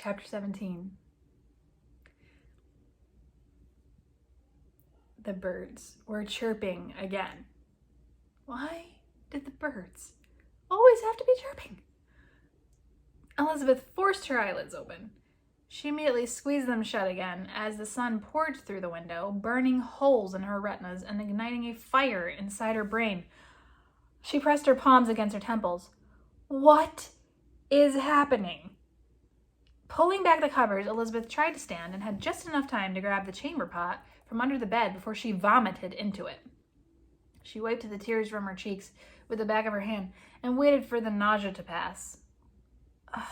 Chapter 17. The birds were chirping again. Why did the birds always have to be chirping? Elizabeth forced her eyelids open. She immediately squeezed them shut again as the sun poured through the window, burning holes in her retinas and igniting a fire inside her brain. She pressed her palms against her temples. What is happening? Pulling back the covers, Elizabeth tried to stand and had just enough time to grab the chamber pot from under the bed before she vomited into it. She wiped the tears from her cheeks with the back of her hand and waited for the nausea to pass. Ugh.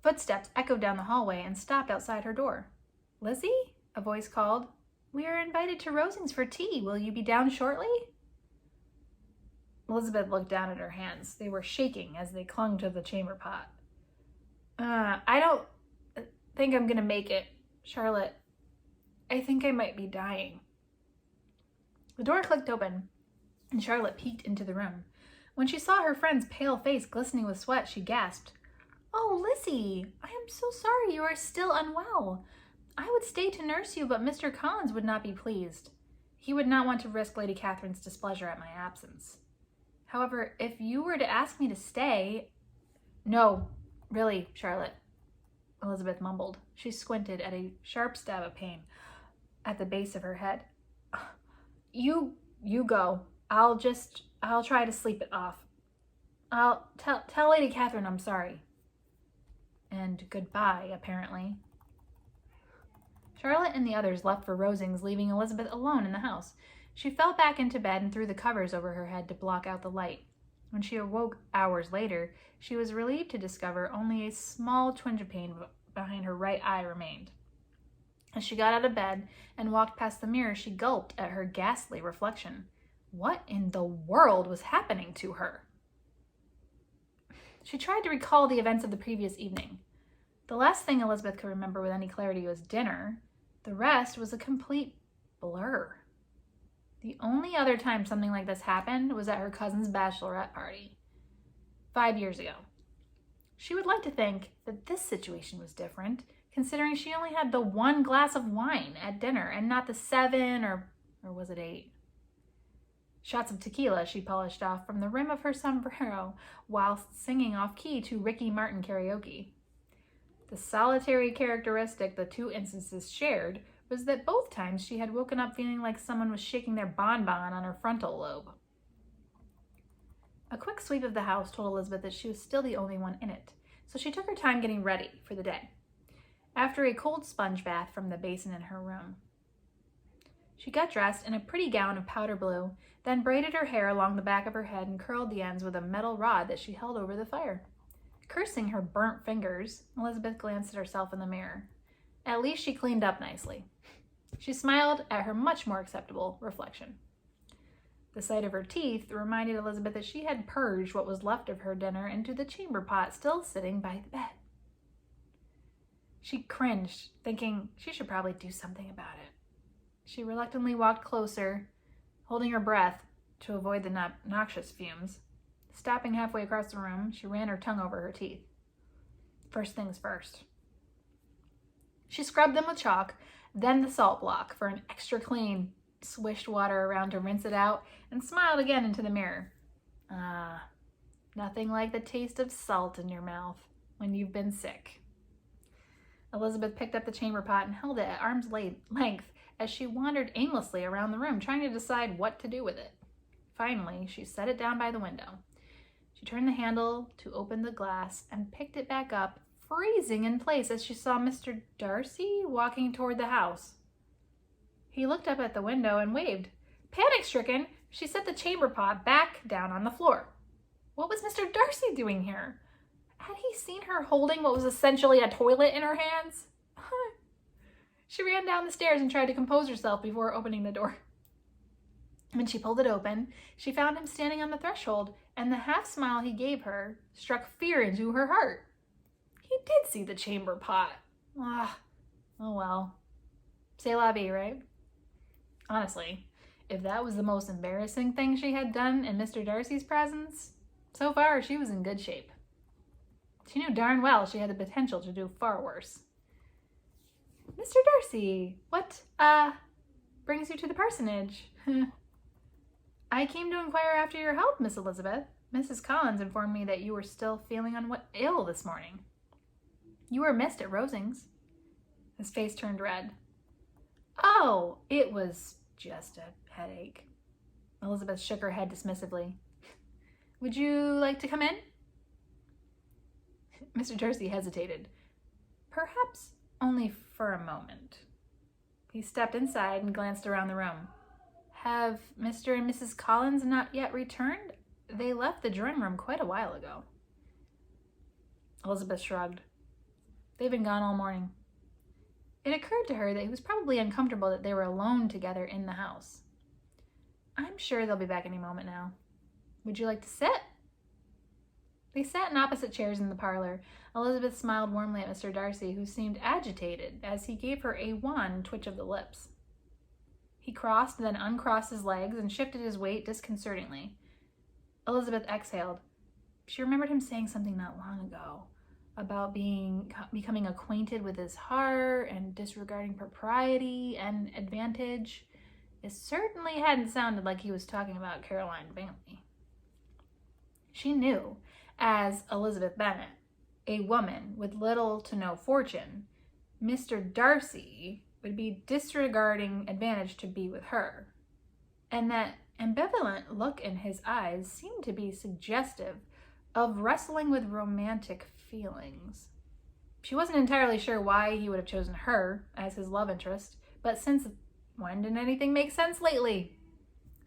Footsteps echoed down the hallway and stopped outside her door. "Lizzie?" a voice called. "We are invited to Rosings for tea. Will you be down shortly?" Elizabeth looked down at her hands. They were shaking as they clung to the chamber pot. I don't think I'm going to make it, Charlotte. I think I might be dying." The door clicked open, and Charlotte peeked into the room. When she saw her friend's pale face glistening with sweat, she gasped. "Oh, Lizzie, I am so sorry you are still unwell. I would stay to nurse you, but Mr. Collins would not be pleased. He would not want to risk Lady Catherine's displeasure at my absence. However, if you were to ask me to stay..." "No, really, Charlotte," Elizabeth mumbled. She squinted at a sharp stab of pain at the base of her head. You go. I'll try to sleep it off. I'll tell Lady Catherine I'm sorry." And goodbye, apparently. Charlotte and the others left for Rosings, leaving Elizabeth alone in the house. She fell back into bed and threw the covers over her head to block out the light. When she awoke hours later, she was relieved to discover only a small twinge of pain behind her right eye remained. As she got out of bed and walked past the mirror, she gulped at her ghastly reflection. What in the world was happening to her? She tried to recall the events of the previous evening. The last thing Elizabeth could remember with any clarity was dinner. The rest was a complete blur. The only other time something like this happened was at her cousin's bachelorette party 5 years ago. She would like to think that this situation was different, considering she only had the 1 glass of wine at dinner and not the 7 or was it 8? Shots of tequila she polished off from the rim of her sombrero while singing off-key to Ricky Martin karaoke. The solitary characteristic the 2 instances shared was that both times she had woken up feeling like someone was shaking their bonbon on her frontal lobe. A quick sweep of the house told Elizabeth that she was still the only one in it, so she took her time getting ready for the day. After a cold sponge bath from the basin in her room, she got dressed in a pretty gown of powder blue, then braided her hair along the back of her head and curled the ends with a metal rod that she held over the fire. Cursing her burnt fingers, Elizabeth glanced at herself in the mirror. At least she cleaned up nicely. She smiled at her much more acceptable reflection. The sight of her teeth reminded Elizabeth that she had purged what was left of her dinner into the chamber pot still sitting by the bed. She cringed, thinking she should probably do something about it. She reluctantly walked closer, holding her breath to avoid the noxious fumes. Stopping halfway across the room, she ran her tongue over her teeth. First things first. She scrubbed them with chalk, then the salt block for an extra clean, swished water around to rinse it out, and smiled again into the mirror. Nothing like the taste of salt in your mouth when you've been sick. Elizabeth picked up the chamber pot and held it at arm's length as she wandered aimlessly around the room, trying to decide what to do with it. Finally, she set it down by the window. She turned the handle to open the glass and picked it back up, freezing in place as she saw Mr. Darcy walking toward the house. He looked up at the window and waved. Panic-stricken, she set the chamber pot back down on the floor. What was Mr. Darcy doing here? Had he seen her holding what was essentially a toilet in her hands? She ran down the stairs and tried to compose herself before opening the door. When she pulled it open, she found him standing on the threshold, and the half smile he gave her struck fear into her heart. He did see the chamber pot. Oh well. C'est la vie, right? Honestly, if that was the most embarrassing thing she had done in Mr. Darcy's presence, so far she was in good shape. She knew darn well she had the potential to do far worse. Mr. Darcy, what, brings you to the parsonage? I came to inquire after your health, Miss Elizabeth. Mrs. Collins informed me that you were still feeling ill this morning. You were missed at Rosings. His face turned red. Oh, it was just a headache. Elizabeth shook her head dismissively. Would you like to come in? Mr. Darcy hesitated. Perhaps only for a moment. He stepped inside and glanced around the room. Have Mr. and Mrs. Collins not yet returned? They left the drawing room quite a while ago. Elizabeth shrugged. They've been gone all morning. It occurred to her that he was probably uncomfortable that they were alone together in the house. I'm sure they'll be back any moment now. Would you like to sit? They sat in opposite chairs in the parlor. Elizabeth smiled warmly at Mr. Darcy, who seemed agitated as he gave her a wan twitch of the lips. He crossed, then uncrossed his legs and shifted his weight disconcertingly. Elizabeth exhaled. She remembered him saying something not long ago about becoming acquainted with his heart and disregarding propriety and advantage. It certainly hadn't sounded like he was talking about Caroline Vantley. She knew, as Elizabeth Bennet, a woman with little to no fortune, Mr. Darcy would be disregarding advantage to be with her, and that ambivalent look in his eyes seemed to be suggestive of wrestling with romantic feelings. She wasn't entirely sure why he would have chosen her as his love interest, but since when did anything make sense lately?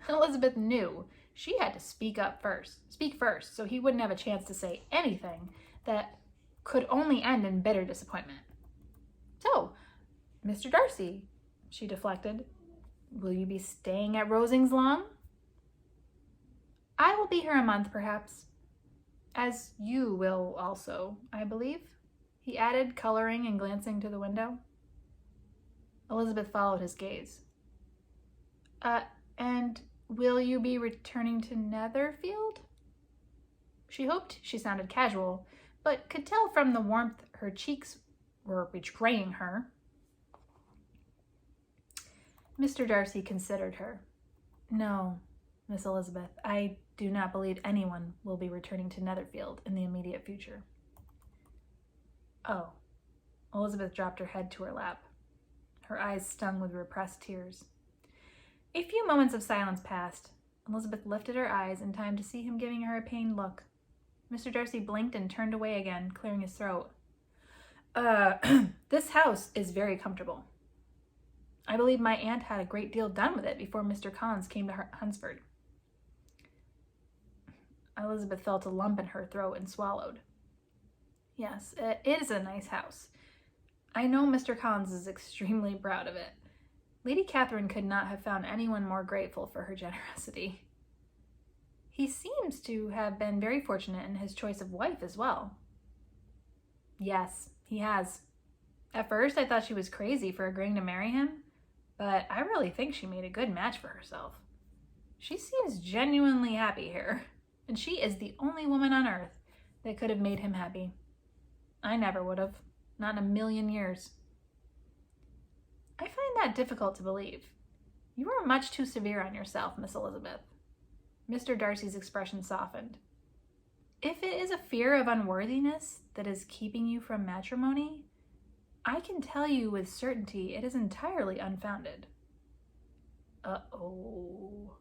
Elizabeth knew she had to speak first, so he wouldn't have a chance to say anything that could only end in bitter disappointment. So, Mr. Darcy, she deflected, will you be staying at Rosings long? I will be here a month, perhaps. As you will also, I believe, he added, coloring and glancing to the window. Elizabeth followed his gaze. And will you be returning to Netherfield? She hoped she sounded casual, but could tell from the warmth her cheeks were betraying her. Mr. Darcy considered her. No, Miss Elizabeth, I do not believe anyone will be returning to Netherfield in the immediate future. Oh. Elizabeth dropped her head to her lap. Her eyes stung with repressed tears. A few moments of silence passed. Elizabeth lifted her eyes in time to see him giving her a pained look. Mr. Darcy blinked and turned away again, clearing his throat. This house is very comfortable. I believe my aunt had a great deal done with it before Mr. Collins came to Hunsford. Elizabeth felt a lump in her throat and swallowed. Yes, it is a nice house. I know Mr. Collins is extremely proud of it. Lady Catherine could not have found anyone more grateful for her generosity. He seems to have been very fortunate in his choice of wife as well. Yes, he has. At first, I thought she was crazy for agreeing to marry him, but I really think she made a good match for herself. She seems genuinely happy here, and she is the only woman on earth that could have made him happy. I never would have, not in a million years. I find that difficult to believe. You are much too severe on yourself, Miss Elizabeth. Mr. Darcy's expression softened. If it is a fear of unworthiness that is keeping you from matrimony, I can tell you with certainty it is entirely unfounded. Uh-oh.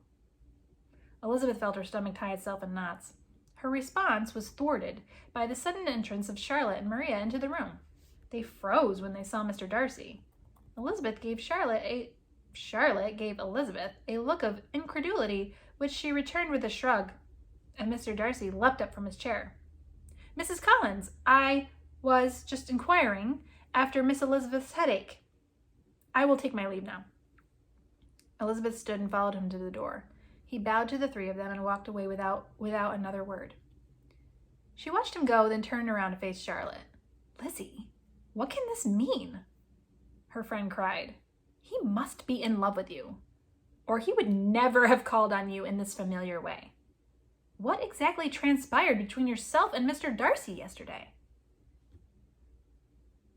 Elizabeth felt her stomach tie itself in knots. Her response was thwarted by the sudden entrance of Charlotte and Maria into the room. They froze when they saw Mr. Darcy. Charlotte gave Elizabeth a look of incredulity, which she returned with a shrug, and Mr. Darcy leapt up from his chair. Mrs. Collins, I was just inquiring after Miss Elizabeth's headache. I will take my leave now. Elizabeth stood and followed him to the door. He bowed to the three of them and walked away without another word. She watched him go, then turned around to face Charlotte. Lizzie, what can this mean? Her friend cried. He must be in love with you, or he would never have called on you in this familiar way. What exactly transpired between yourself and Mr. Darcy yesterday?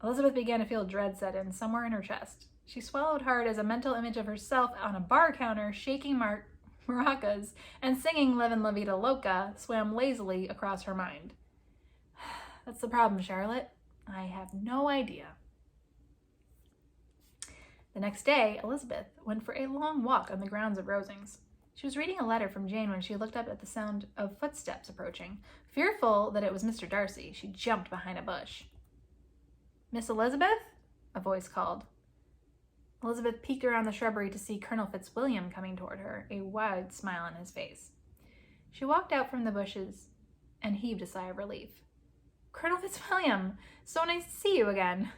Elizabeth began to feel dread set in somewhere in her chest. She swallowed hard as a mental image of herself on a bar counter, shaking maracas and singing Livin' La Vida Loca swam lazily across her mind. That's the problem, Charlotte. I have no idea. The next day, Elizabeth went for a long walk on the grounds of Rosings. She was reading a letter from Jane when she looked up at the sound of footsteps approaching. Fearful that it was Mr. Darcy, she jumped behind a bush. Miss Elizabeth? A voice called. Elizabeth peeked around the shrubbery to see Colonel Fitzwilliam coming toward her, a wide smile on his face. She walked out from the bushes and heaved a sigh of relief. Colonel Fitzwilliam, so nice to see you again.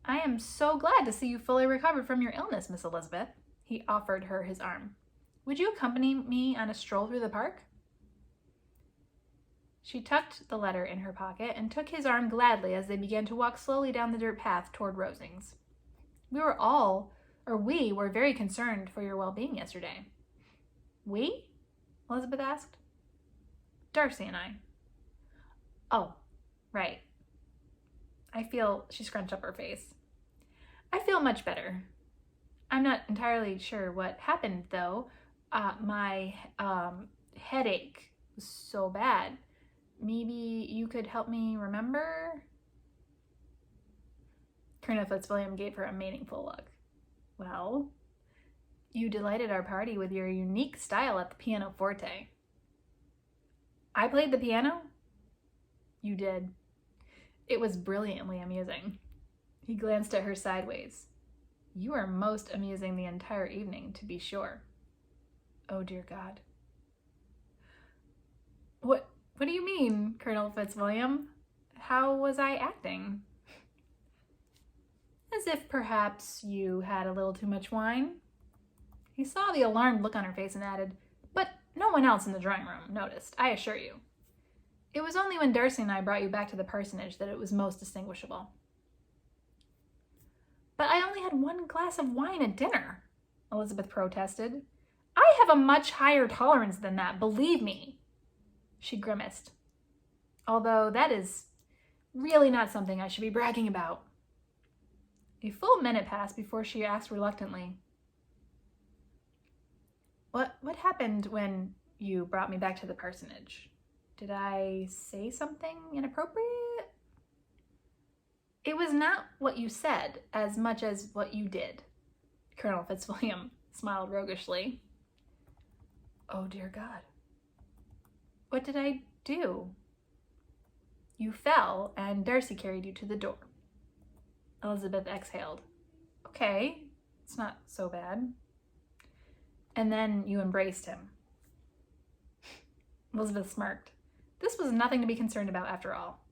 I am so glad to see you fully recovered from your illness, Miss Elizabeth. He offered her his arm. Would you accompany me on a stroll through the park? She tucked the letter in her pocket and took his arm gladly as they began to walk slowly down the dirt path toward Rosings. We were very concerned for your well-being yesterday. We? Elizabeth asked. Darcy and I. Oh, right. She scrunched up her face. I feel much better. I'm not entirely sure what happened, though. My headache was so bad. Maybe you could help me remember? Colonel Fitzwilliam gave her a meaningful look. Well, you delighted our party with your unique style at the pianoforte. I played the piano? You did. It was brilliantly amusing. He glanced at her sideways. You were most amusing the entire evening, to be sure. Oh, dear God. What do you mean, Colonel Fitzwilliam? How was I acting? As if perhaps you had a little too much wine. He saw the alarmed look on her face and added, but no one else in the drawing room noticed, I assure you. It was only when Darcy and I brought you back to the parsonage that it was most distinguishable. But I only had one glass of wine at dinner, Elizabeth protested. I have a much higher tolerance than that, believe me. She grimaced. Although that is really not something I should be bragging about. A full minute passed before she asked reluctantly, What happened when you brought me back to the parsonage? Did I say something inappropriate? It was not what you said as much as what you did. Colonel Fitzwilliam smiled roguishly. Oh, dear God. What did I do? You fell and Darcy carried you to the door. Elizabeth exhaled. Okay, it's not so bad. And then you embraced him. Elizabeth smirked. This was nothing to be concerned about after all.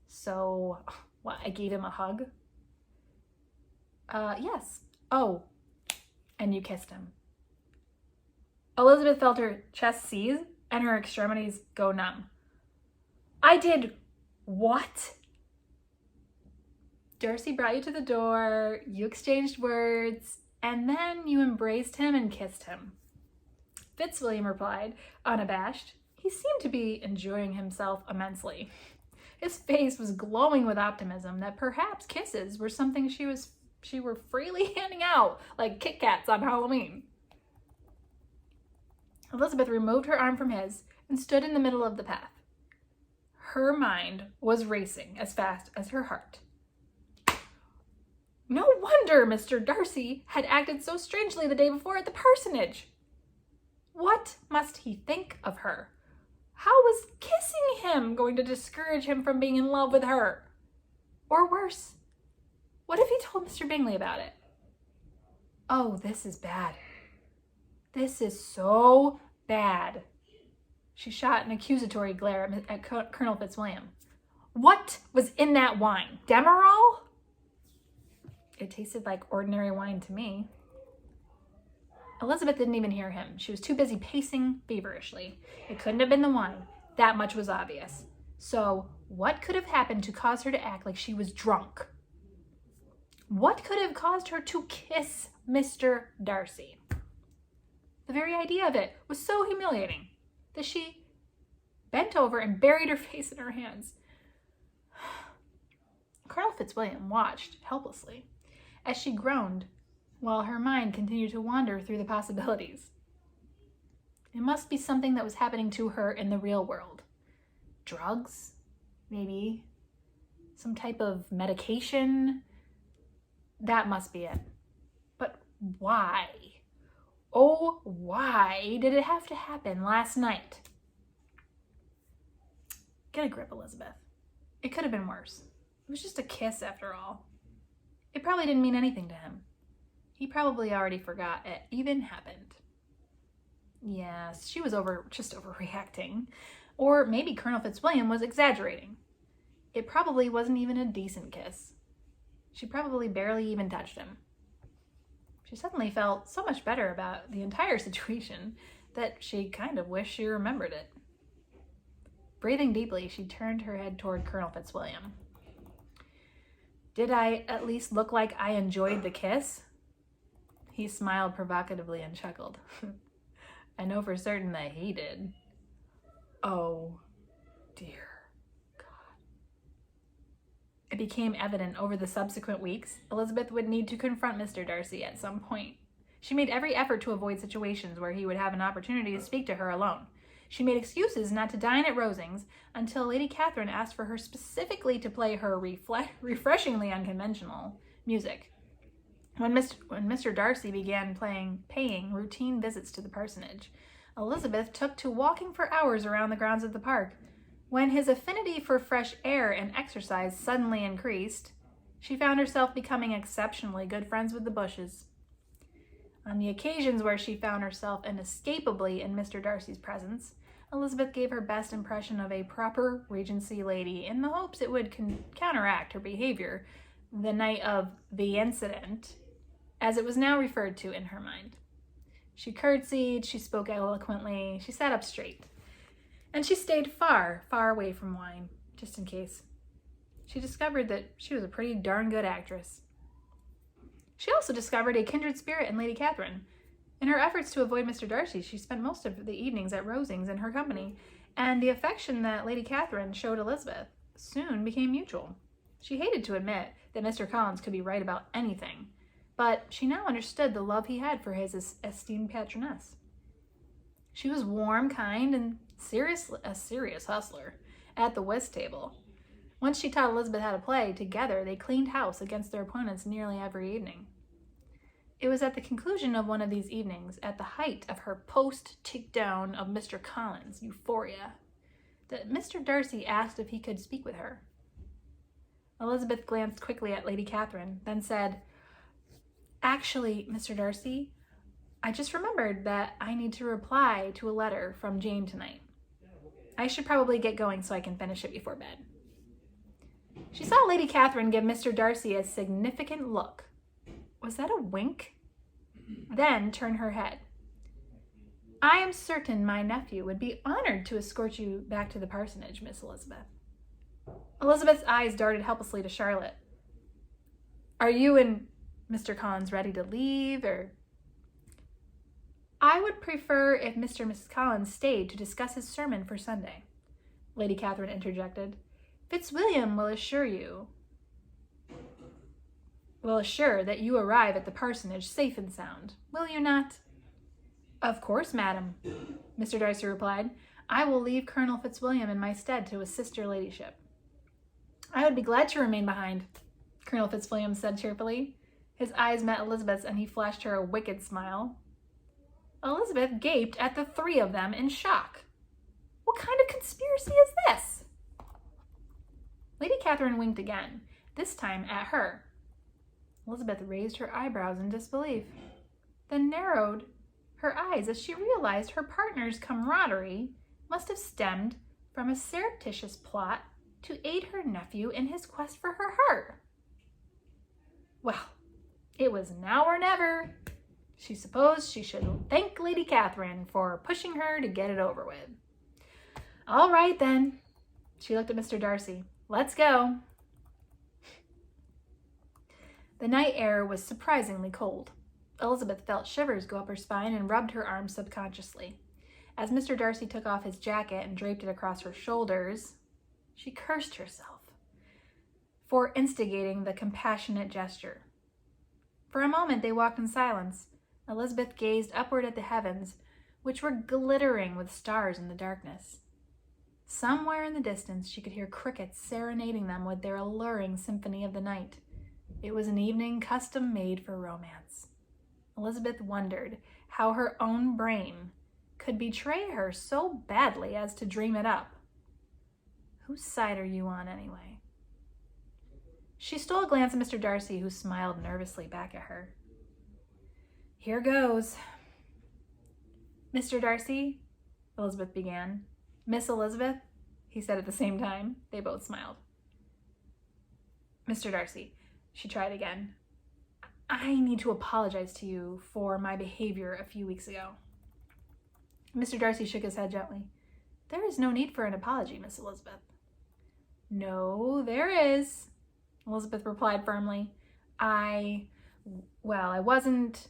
So, what, I gave him a hug? Yes. Oh, and you kissed him. Elizabeth felt her chest seize and her extremities go numb. I did what? Darcy brought you to the door, you exchanged words, and then you embraced him and kissed him. Fitzwilliam replied, unabashed. He seemed to be enjoying himself immensely. His face was glowing with optimism that perhaps kisses were something she were freely handing out like Kit Kats on Halloween. Elizabeth removed her arm from his and stood in the middle of the path. Her mind was racing as fast as her heart. No wonder Mr. Darcy had acted so strangely the day before at the parsonage. What must he think of her? How was kissing him going to discourage him from being in love with her? Or worse, what if he told Mr. Bingley about it? Oh, this is bad. This is so bad. She shot an accusatory glare at Colonel Fitzwilliam. What was in that wine? Demerol? It tasted like ordinary wine to me. Elizabeth didn't even hear him. She was too busy pacing feverishly. It couldn't have been the wine. That much was obvious. So, what could have happened to cause her to act like she was drunk? What could have caused her to kiss Mr. Darcy? The very idea of it was so humiliating that she bent over and buried her face in her hands. Colonel Fitzwilliam watched helplessly as she groaned while her mind continued to wander through the possibilities. It must be something that was happening to her in the real world. Drugs? Maybe. Some type of medication? That must be it. But why? Oh, why did it have to happen last night? Get a grip, Elizabeth. It could have been worse. It was just a kiss after all. It probably didn't mean anything to him. He probably already forgot it even happened. Yes, she was just overreacting. Or maybe Colonel Fitzwilliam was exaggerating. It probably wasn't even a decent kiss. She probably barely even touched him. She suddenly felt so much better about the entire situation that she kind of wished she remembered it. Breathing deeply, she turned her head toward Colonel Fitzwilliam. Did I at least look like I enjoyed the kiss? He smiled provocatively and chuckled. I know for certain that he did. Oh, dear God. It became evident over the subsequent weeks Elizabeth would need to confront Mr. Darcy at some point. She made every effort to avoid situations where he would have an opportunity to speak to her alone. She made excuses not to dine at Rosings until Lady Catherine asked for her specifically to play her refreshingly unconventional music. When Mr. Darcy began paying routine visits to the parsonage, Elizabeth took to walking for hours around the grounds of the park. When his affinity for fresh air and exercise suddenly increased, she found herself becoming exceptionally good friends with the Bushes. On the occasions where she found herself inescapably in Mr. Darcy's presence, Elizabeth gave her best impression of a proper Regency lady in the hopes it would counteract her behavior the night of the incident, as it was now referred to in her mind. She curtsied, she spoke eloquently, she sat up straight, and she stayed far, far away from wine, just in case. She discovered that she was a pretty darn good actress. She also discovered a kindred spirit in Lady Catherine. In her efforts to avoid Mr. Darcy, she spent most of the evenings at Rosings in her company, and the affection that Lady Catherine showed Elizabeth soon became mutual. She hated to admit that Mr. Collins could be right about anything, but she now understood the love he had for his esteemed patroness. She was warm, kind, and a serious hustler at the whist table. Once she taught Elizabeth how to play, together they cleaned house against their opponents nearly every evening. It was at the conclusion of one of these evenings, at the height of her post-takedown of Mr. Collins' euphoria, that Mr. Darcy asked if he could speak with her. Elizabeth glanced quickly at Lady Catherine, then said, "Actually, Mr. Darcy, I just remembered that I need to reply to a letter from Jane tonight. I should probably get going so I can finish it before bed." She saw Lady Catherine give Mr. Darcy a significant look. Was that a wink? Then turn her head. "I am certain my nephew would be honored to escort you back to the parsonage, Miss Elizabeth." Elizabeth's eyes darted helplessly to Charlotte. "Are you and Mr. Collins ready to leave, or?" "I would prefer if Mr. and Mrs. Collins stayed to discuss his sermon for Sunday," Lady Catherine interjected. "Fitzwilliam will assure that you arrive at the parsonage safe and sound, will you not?" "Of course, madam," Mr. Darcy replied. "I will leave Colonel Fitzwilliam in my stead to assist your ladyship." "I would be glad to remain behind," Colonel Fitzwilliam said cheerfully. His eyes met Elizabeth's and he flashed her a wicked smile. Elizabeth gaped at the three of them in shock. What kind of conspiracy is this? Lady Catherine winked again, this time at her. Elizabeth raised her eyebrows in disbelief, then narrowed her eyes as she realized her partner's camaraderie must have stemmed from a surreptitious plot to aid her nephew in his quest for her heart. Well, it was now or never. She supposed she should thank Lady Catherine for pushing her to get it over with. "All right, then." She looked at Mr. Darcy. "Let's go." The night air was surprisingly cold. Elizabeth felt shivers go up her spine and rubbed her arms subconsciously. As Mr. Darcy took off his jacket and draped it across her shoulders, she cursed herself. for instigating the compassionate gesture. For a moment they walked in silence. Elizabeth gazed upward at the heavens, which were glittering with stars in the darkness. Somewhere in the distance she could hear crickets serenading them with their alluring symphony of the night. It was an evening custom made for romance. Elizabeth wondered how her own brain could betray her so badly as to dream it up. Whose side are you on anyway? She stole a glance at Mr. Darcy, who smiled nervously back at her. Here goes. Mr. Darcy, Elizabeth began. Miss Elizabeth, he said at the same time. They both smiled. Mr. Darcy, she tried again. I need to apologize to you for my behavior a few weeks ago. Mr. Darcy shook his head gently. There is no need for an apology, Miss Elizabeth. No, there is, Elizabeth replied firmly. I wasn't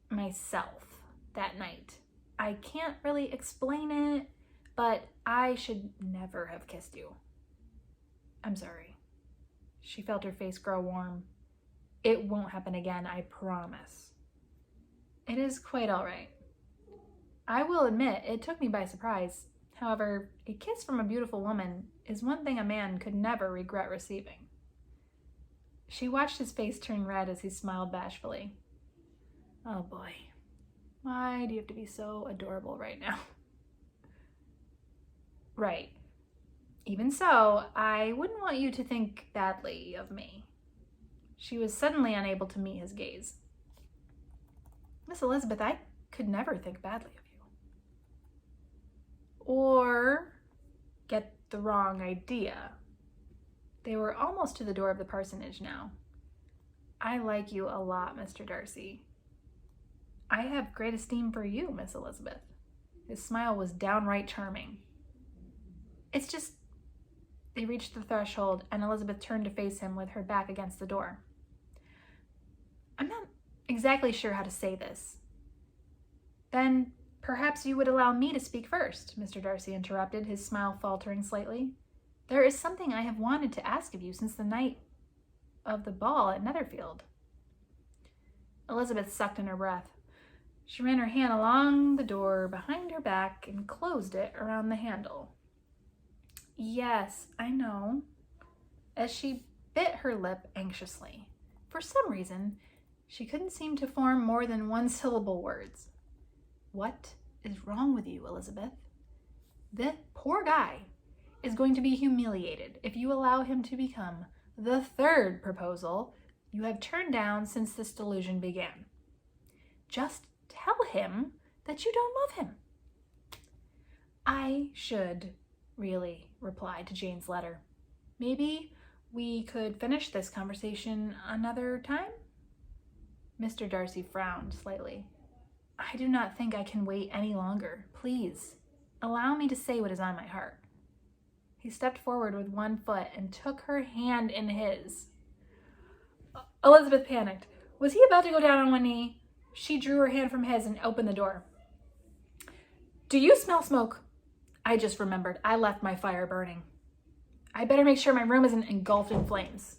myself that night. I can't really explain it, but I should never have kissed you. I'm sorry. She felt her face grow warm. It won't happen again, I promise. It is quite all right. I will admit, it took me by surprise. However, a kiss from a beautiful woman is one thing a man could never regret receiving. She watched his face turn red as he smiled bashfully. Oh boy, why do you have to be so adorable right now? Right. Even so, I wouldn't want you to think badly of me. She was suddenly unable to meet his gaze. Miss Elizabeth, I could never think badly of you. Or get the wrong idea. They were almost to the door of the parsonage now. I like you a lot, Mr. Darcy. I have great esteem for you, Miss Elizabeth. His smile was downright charming. It's just... They reached the threshold, and Elizabeth turned to face him with her back against the door. I'm not exactly sure how to say this. Then perhaps you would allow me to speak first, Mr. Darcy interrupted, his smile faltering slightly. There is something I have wanted to ask of you since the night of the ball at Netherfield. Elizabeth sucked in her breath. She ran her hand along the door behind her back and closed it around the handle. Yes, I know. As she bit her lip anxiously. For some reason, she couldn't seem to form more than one-syllable words. What is wrong with you, Elizabeth? This poor guy is going to be humiliated if you allow him to become the third proposal you have turned down since this delusion began. Just tell him that you don't love him. I should really reply to Jane's letter. Maybe we could finish this conversation another time? Mr. Darcy frowned slightly. I do not think I can wait any longer. Please, allow me to say what is on my heart. He stepped forward with one foot and took her hand in his. Elizabeth panicked. Was he about to go down on one knee? She drew her hand from his and opened the door. Do you smell smoke? I just remembered. I left my fire burning. I better make sure my room isn't engulfed in flames.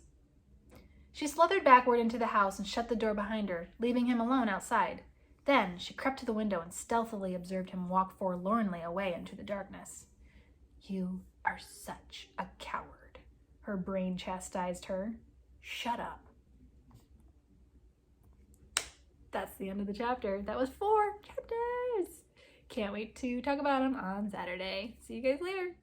She slithered backward into the house and shut the door behind her, leaving him alone outside. Then she crept to the window and stealthily observed him walk forlornly away into the darkness. You are such a coward, her brain chastised her. Shut up. That's the end of the chapter. That was 4 chapters. Can't wait to talk about them on Saturday. See you guys later.